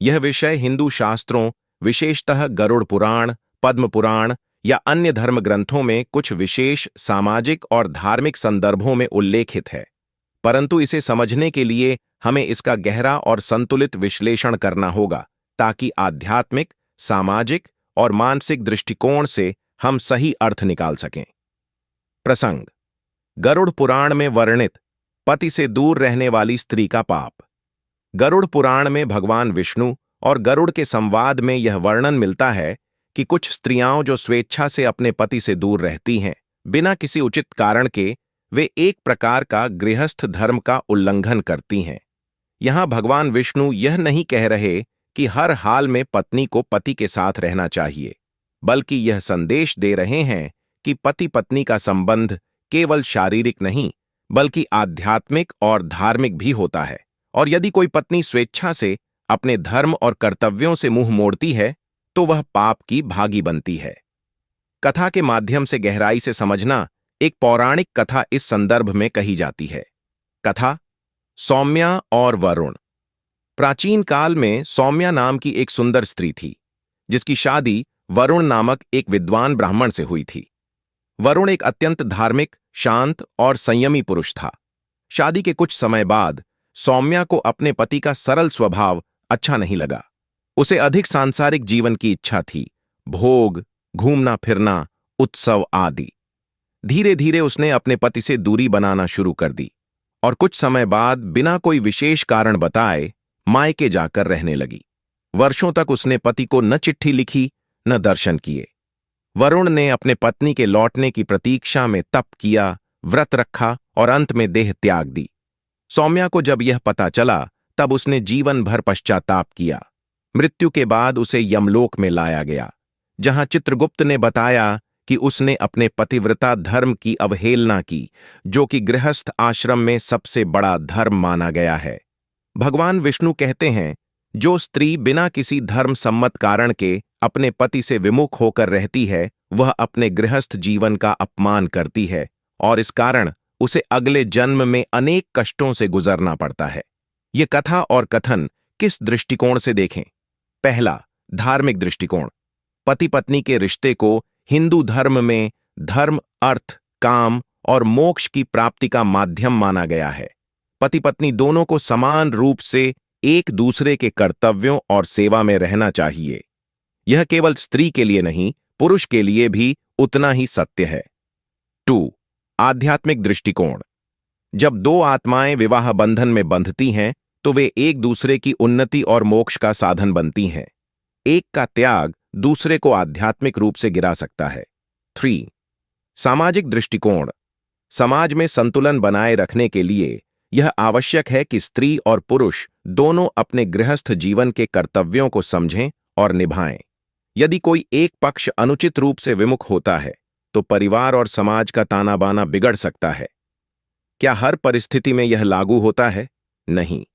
यह विषय हिंदू शास्त्रों, विशेषतः गरुड़ पुराण, पद्म पुराण या अन्य धर्म ग्रंथों में कुछ विशेष सामाजिक और धार्मिक संदर्भों में उल्लेखित है, परंतु इसे समझने के लिए हमें इसका गहरा और संतुलित विश्लेषण करना होगा ताकि आध्यात्मिक, सामाजिक और मानसिक दृष्टिकोण से हम सही अर्थ निकाल सकें। प्रसंग: गरुड़ पुराण में वर्णित पति से दूर रहने वाली स्त्री का पाप। गरुड़ पुराण में भगवान विष्णु और गरुड़ के संवाद में यह वर्णन मिलता है कि कुछ स्त्रियां जो स्वेच्छा से अपने पति से दूर रहती हैं, बिना किसी उचित कारण के, वे एक प्रकार का गृहस्थ धर्म का उल्लंघन करती हैं। यहां भगवान विष्णु यह नहीं कह रहे कि हर हाल में पत्नी को पति के साथ रहना चाहिए, बल्कि यह संदेश दे रहे हैं कि पति पत्नी का संबंध केवल शारीरिक नहीं बल्कि आध्यात्मिक और धार्मिक भी होता है, और यदि कोई पत्नी स्वेच्छा से अपने धर्म और कर्तव्यों से मुंह मोड़ती है तो वह पाप की भागी बनती है। कथा के माध्यम से गहराई से समझना एक पौराणिक कथा इस संदर्भ में कही जाती है। कथा: सौम्या और वरुण। प्राचीन काल में सौम्या नाम की एक सुंदर स्त्री थी, जिसकी शादी वरुण नामक एक विद्वान ब्राह्मण से हुई थी। वरुण एक अत्यंत धार्मिक, शांत और संयमी पुरुष था। शादी के कुछ समय बाद सौम्या को अपने पति का सरल स्वभाव अच्छा नहीं लगा। उसे अधिक सांसारिक जीवन की इच्छा थी, भोग, घूमना फिरना, उत्सव आदि। धीरे धीरे उसने अपने पति से दूरी बनाना शुरू कर दी और कुछ समय बाद बिना कोई विशेष कारण बताए मायके जाकर रहने लगी। वर्षों तक उसने पति को न चिट्ठी लिखी, न दर्शन किए। वरुण ने अपने पत्नी के लौटने की प्रतीक्षा में तप किया, व्रत रखा और अंत में देह त्याग दी। सौम्या को जब यह पता चला तब उसने जीवन भर पश्चाताप किया। मृत्यु के बाद उसे यमलोक में लाया गया, जहां चित्रगुप्त ने बताया कि उसने अपने पतिव्रता धर्म की अवहेलना की, जो कि गृहस्थ आश्रम में सबसे बड़ा धर्म माना गया है। भगवान विष्णु कहते हैं, जो स्त्री बिना किसी धर्म सम्मत कारण के अपने पति से विमुख होकर रहती है, वह अपने गृहस्थ जीवन का अपमान करती है और इस कारण उसे अगले जन्म में अनेक कष्टों से गुजरना पड़ता है। ये कथा और कथन किस दृष्टिकोण से देखें? पहला, धार्मिक दृष्टिकोण। पति पत्नी के रिश्ते को हिंदू धर्म में धर्म, अर्थ, काम और मोक्ष की प्राप्ति का माध्यम माना गया है। पति पत्नी दोनों को समान रूप से एक दूसरे के कर्तव्यों और सेवा में रहना चाहिए। यह केवल स्त्री के लिए नहीं, पुरुष के लिए भी उतना ही सत्य है। 2. आध्यात्मिक दृष्टिकोण। जब दो आत्माएं विवाह बंधन में बंधती हैं तो वे एक दूसरे की उन्नति और मोक्ष का साधन बनती हैं। एक का त्याग दूसरे को आध्यात्मिक रूप से गिरा सकता है। 3. सामाजिक दृष्टिकोण। समाज में संतुलन बनाए रखने के लिए यह आवश्यक है कि स्त्री और पुरुष दोनों अपने गृहस्थ जीवन के कर्तव्यों को समझें और निभाएं। यदि कोई एक पक्ष अनुचित रूप से विमुख होता है तो परिवार और समाज का ताना बाना बिगड़ सकता है। क्या हर परिस्थिति में यह लागू होता है? नहीं।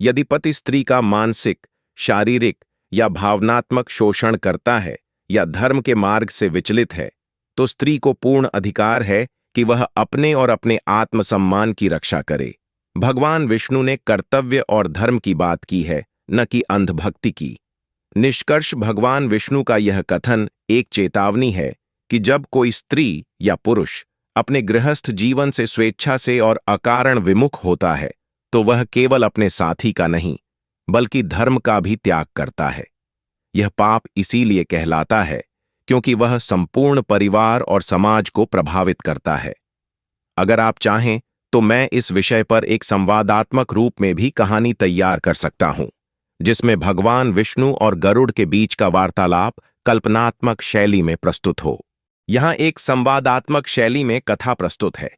यदि पति स्त्री का मानसिक, शारीरिक या भावनात्मक शोषण करता है या धर्म के मार्ग से विचलित है, तो स्त्री को पूर्ण अधिकार है कि वह अपने और अपने आत्मसम्मान की रक्षा करे। भगवान विष्णु ने कर्तव्य और धर्म की बात की है, न कि अंधभक्ति की। निष्कर्ष, भगवान विष्णु का यह कथन एक चेतावनी है कि जब कोई स्त्री या पुरुष अपने गृहस्थ जीवन से स्वेच्छा से और अकारण विमुख होता है तो वह केवल अपने साथी का नहीं बल्कि धर्म का भी त्याग करता है। यह पाप इसीलिए कहलाता है क्योंकि वह संपूर्ण परिवार और समाज को प्रभावित करता है। अगर आप चाहें तो मैं इस विषय पर एक संवादात्मक रूप में भी कहानी तैयार कर सकता हूं, जिसमें भगवान विष्णु और गरुड़ के बीच का वार्तालाप कल्पनात्मक शैली में प्रस्तुत हो। यहां एक संवादात्मक शैली में कथा प्रस्तुत है,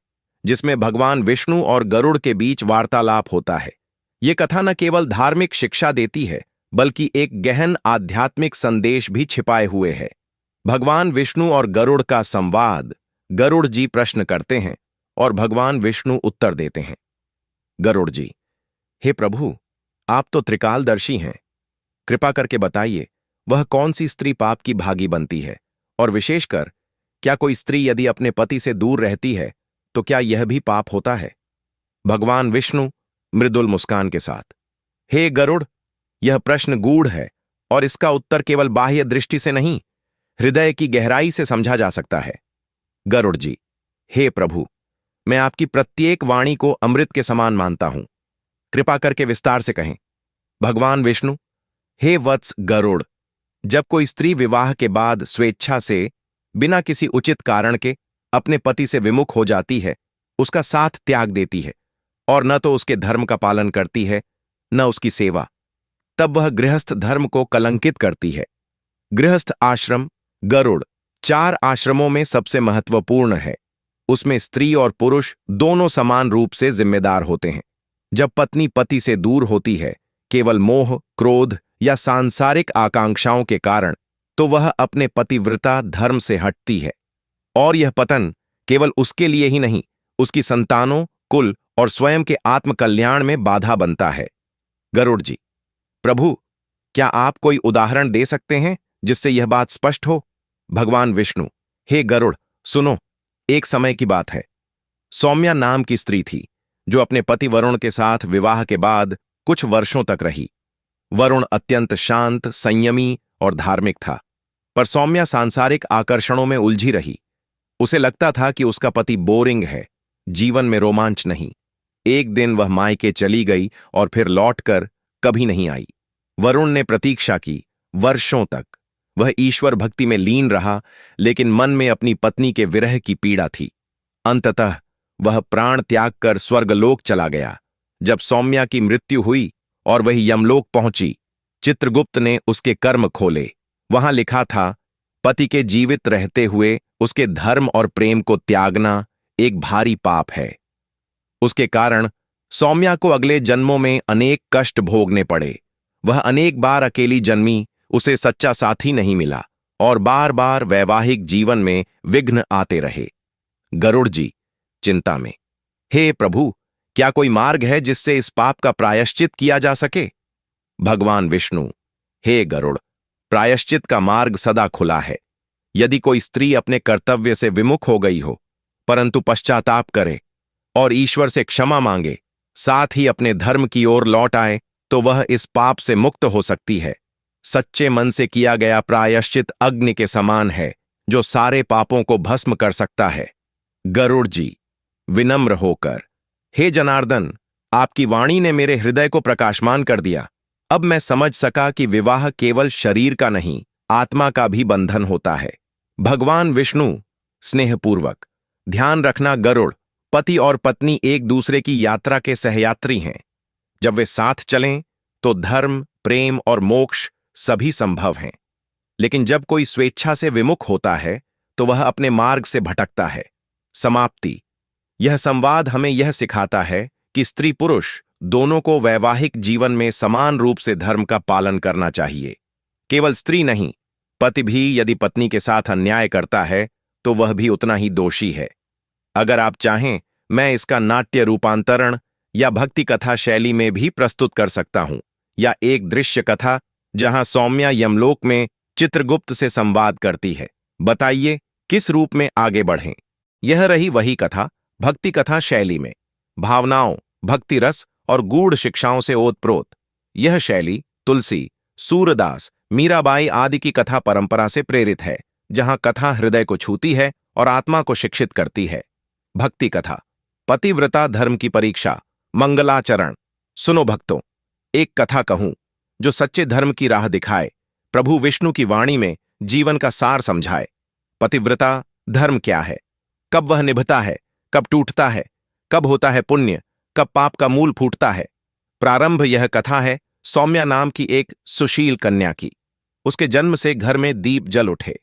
जिसमें भगवान विष्णु और गरुड़ के बीच वार्तालाप होता है। ये कथा न केवल धार्मिक शिक्षा देती है, बल्कि एक गहन आध्यात्मिक संदेश भी छिपाए हुए है। भगवान विष्णु और गरुड़ का संवाद। गरुड़ जी प्रश्न करते हैं और भगवान विष्णु उत्तर देते हैं। गरुड़ जी: हे प्रभु, आप तो त्रिकालदर्शी हैं। कृपा करके बताइए, वह कौन सी स्त्री पाप की भागी बनती है, और विशेषकर क्या कोई स्त्री यदि अपने पति से दूर रहती है तो क्या यह भी पाप होता है? भगवान विष्णु मृदुल मुस्कान के साथ: हे गरुड़, यह प्रश्न गूढ़ है और इसका उत्तर केवल बाह्य दृष्टि से नहीं, हृदय की गहराई से समझा जा सकता है। गरुड़ जी, हे प्रभु, मैं आपकी प्रत्येक वाणी को अमृत के समान मानता हूं। कृपा करके विस्तार से कहें। भगवान विष्णु, हे वत्स गरुड़, जब कोई स्त्री विवाह के बाद स्वेच्छा से, बिना किसी उचित कारण के, अपने पति से विमुख हो जाती है, उसका साथ त्याग देती है और न तो उसके धर्म का पालन करती है न उसकी सेवा, तब वह गृहस्थ धर्म को कलंकित करती है। गृहस्थ आश्रम, गरुड़, 4 आश्रमों में सबसे महत्वपूर्ण है। उसमें स्त्री और पुरुष दोनों समान रूप से जिम्मेदार होते हैं। जब पत्नी पति से दूर होती है, केवल मोह, क्रोध या सांसारिक आकांक्षाओं के कारण, तो वह अपने पतिव्रता धर्म से हटती है और यह पतन केवल उसके लिए ही नहीं, उसकी संतानों, कुल और स्वयं के आत्मकल्याण में बाधा बनता है। गरुड़ जी, प्रभु, क्या आप कोई उदाहरण दे सकते हैं जिससे यह बात स्पष्ट हो? भगवान विष्णु, हे गरुड़, सुनो। एक समय की बात है। सौम्या नाम की स्त्री थी जो अपने पति वरुण के साथ विवाह के बाद कुछ वर्षों तक रही। वरुण अत्यंत शांत, संयमी और धार्मिक था, पर सौम्या सांसारिक आकर्षणों में उलझी रही। उसे लगता था कि उसका पति बोरिंग है, जीवन में रोमांच नहीं। एक दिन वह मायके चली गई और फिर लौटकर कभी नहीं आई। वरुण ने प्रतीक्षा की, वर्षों तक। वह ईश्वर भक्ति में लीन रहा, लेकिन मन में अपनी पत्नी के विरह की पीड़ा थी। अंततः वह प्राण त्याग कर स्वर्गलोक चला गया। जब सौम्या की मृत्यु हुई और वह यमलोक पहुंची, चित्रगुप्त ने उसके कर्म खोले। वहां लिखा था, पति के जीवित रहते हुए उसके धर्म और प्रेम को त्यागना एक भारी पाप है। उसके कारण सौम्या को अगले जन्मों में अनेक कष्ट भोगने पड़े। वह अनेक बार अकेली जन्मी, उसे सच्चा साथी नहीं मिला और बार बार वैवाहिक जीवन में विघ्न आते रहे। गरुड़ जी, चिंता में, हे प्रभु, क्या कोई मार्ग है जिससे इस पाप का प्रायश्चित किया जा सके? भगवान विष्णु, हे गरुड़, प्रायश्चित का मार्ग सदा खुला है। यदि कोई स्त्री अपने कर्तव्य से विमुख हो गई हो, परंतु पश्चाताप करे और ईश्वर से क्षमा मांगे, साथ ही अपने धर्म की ओर लौट आए, तो वह इस पाप से मुक्त हो सकती है। सच्चे मन से किया गया प्रायश्चित अग्नि के समान है, जो सारे पापों को भस्म कर सकता है। गरुड़ जी, विनम्र होकर, हे जनार्दन, आपकी वाणी ने मेरे हृदय को प्रकाशमान कर दिया। अब मैं समझ सका कि विवाह केवल शरीर का नहीं, आत्मा का भी बंधन होता है। भगवान विष्णु, स्नेहपूर्वक, ध्यान रखना गरुड़, पति और पत्नी एक दूसरे की यात्रा के सहयात्री हैं। जब वे साथ चलें तो धर्म, प्रेम और मोक्ष सभी संभव हैं। लेकिन जब कोई स्वेच्छा से विमुख होता है तो वह अपने मार्ग से भटकता है। समाप्ति। यह संवाद हमें यह सिखाता है कि स्त्री पुरुष दोनों को वैवाहिक जीवन में समान रूप से धर्म का पालन करना चाहिए। केवल स्त्री नहीं, पति भी यदि पत्नी के साथ अन्याय करता है तो वह भी उतना ही दोषी है। अगर आप चाहें, मैं इसका नाट्य रूपांतरण या भक्ति कथा शैली में भी प्रस्तुत कर सकता हूं, या एक दृश्य कथा जहां सौम्या यमलोक में चित्रगुप्त से संवाद करती है। बताइए किस रूप में आगे बढ़ें। यह रही वही कथा, भक्ति कथा शैली में, भावनाओं, भक्ति रस और गूढ़ शिक्षाओं से ओतप्रोत। यह शैली तुलसी, सूरदास, मीराबाई आदि की कथा परंपरा से प्रेरित है, जहां कथा हृदय को छूती है और आत्मा को शिक्षित करती है। भक्ति कथा, पतिव्रता धर्म की परीक्षा, मंगलाचरण। सुनो भक्तों, एक कथा कहूं जो सच्चे धर्म की राह दिखाए, प्रभु विष्णु की वाणी में जीवन का सार समझाए। पतिव्रता धर्म क्या है, कब वह निभता है, कब टूटता है, कब होता है पुण्य, कब पाप का मूल फूटता है। प्रारंभ यह कथा है सौम्या नाम की एक सुशील कन्या की। उसके जन्म से घर में दीप जल उठे।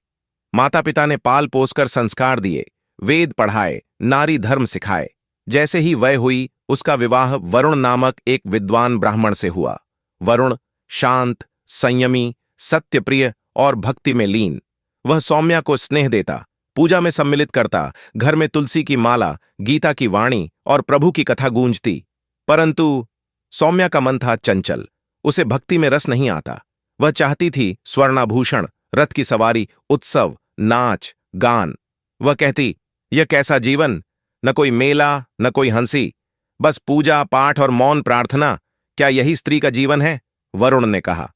माता पिता ने पाल पोसकर संस्कार दिए, वेद पढ़ाए, नारी धर्म सिखाए। जैसे ही वय हुई, उसका विवाह वरुण नामक एक विद्वान ब्राह्मण से हुआ। वरुण शांत, संयमी, सत्यप्रिय और भक्ति में लीन। वह सौम्या को स्नेह देता, पूजा में सम्मिलित करता, घर में तुलसी की माला, गीता की वाणी और प्रभु की कथा गूंजती। परंतु सौम्या का मन था चंचल, उसे भक्ति में रस नहीं आता। वह चाहती थी स्वर्णाभूषण, रथ की सवारी, उत्सव, नाच, गान। वह कहती, यह कैसा जीवन, न कोई मेला, न कोई हंसी, बस पूजा पाठ और मौन प्रार्थना। क्या यही स्त्री का जीवन है? वरुण ने कहा,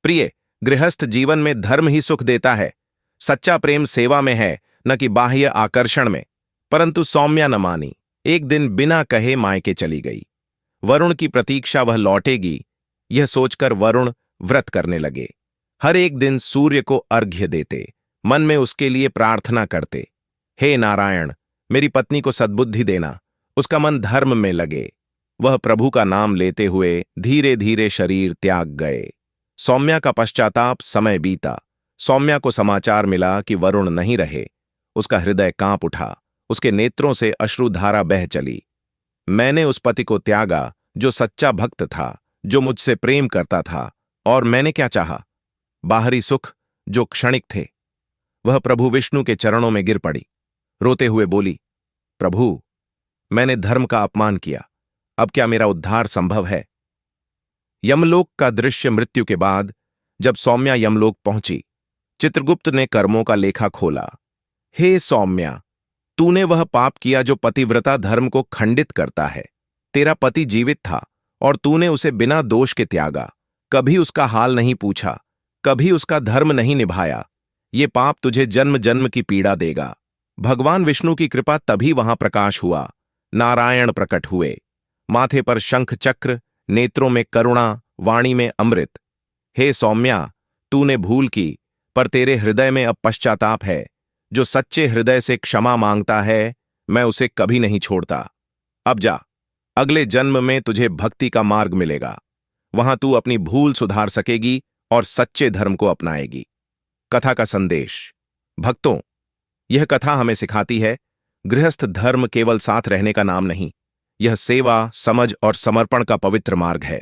प्रिय, गृहस्थ जीवन में धर्म ही सुख देता है। सच्चा प्रेम सेवा में है, न कि बाह्य आकर्षण में। परंतु सौम्या न मानी। एक दिन बिना कहे मायके चली गई। वरुण की प्रतीक्षा वह लौटेगी, यह सोचकर वरुण व्रत करने लगे। हर एक दिन सूर्य को अर्घ्य देते, मन में उसके लिए प्रार्थना करते, हे नारायण, मेरी पत्नी को सद्बुद्धि देना, उसका मन धर्म में लगे। वह प्रभु का नाम लेते हुए धीरे धीरे शरीर त्याग गए। सौम्या का पश्चाताप समय बीता। सौम्या को समाचार मिला कि वरुण नहीं रहे। उसका हृदय कांप उठा, उसके नेत्रों से अश्रुधारा बह चली। मैंने उस पति को त्यागा जो सच्चा भक्त था, जो मुझसे प्रेम करता था, और मैंने क्या चाहा? बाहरी सुख जो क्षणिक थे। वह प्रभु विष्णु के चरणों में गिर पड़ी। रोते हुए बोली, प्रभु, मैंने धर्म का अपमान किया, अब क्या मेरा उद्धार संभव है? यमलोक का दृश्य। मृत्यु के बाद जब सौम्या यमलोक पहुंची, चित्रगुप्त ने कर्मों का लेखा खोला। हे सौम्या, तूने वह पाप किया जो पतिव्रता धर्म को खंडित करता है। तेरा पति जीवित था और तूने उसे बिना दोष के त्यागा, कभी उसका हाल नहीं पूछा, कभी उसका धर्म नहीं निभाया। ये पाप तुझे जन्म जन्म की पीड़ा देगा। भगवान विष्णु की कृपा तभी वहां प्रकाश हुआ। नारायण प्रकट हुए, माथे पर शंख चक्र, नेत्रों में करुणा, वाणी में अमृत। हे सौम्या, तूने भूल की, पर तेरे हृदय में अब पश्चाताप है। जो सच्चे हृदय से क्षमा मांगता है, मैं उसे कभी नहीं छोड़ता। अब जा, अगले जन्म में तुझे भक्ति का मार्ग मिलेगा। वहां तू अपनी भूल सुधार सकेगी और सच्चे धर्म को अपनाएगी। कथा का संदेश। भक्तों, यह कथा हमें सिखाती है, गृहस्थ धर्म केवल साथ रहने का नाम नहीं, यह सेवा, समझ और समर्पण का पवित्र मार्ग है।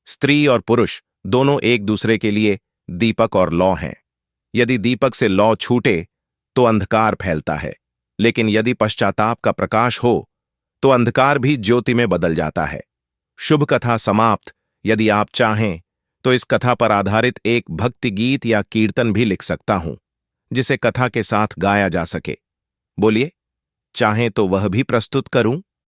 स्त्री और पुरुष दोनों एक दूसरे के लिए दीपक और लौ हैं। यदि दीपक से लौ छूटे तो अंधकार फैलता है, लेकिन यदि पश्चाताप का प्रकाश हो तो अंधकार भी ज्योति में बदल जाता है। शुभ कथा समाप्त। यदि आप चाहें तो इस कथा पर आधारित एक भक्ति गीत या कीर्तन भी लिख सकता हूं, जिसे कथा के साथ गाया जा सके। बोलिए, चाहें तो वह भी प्रस्तुत करूं?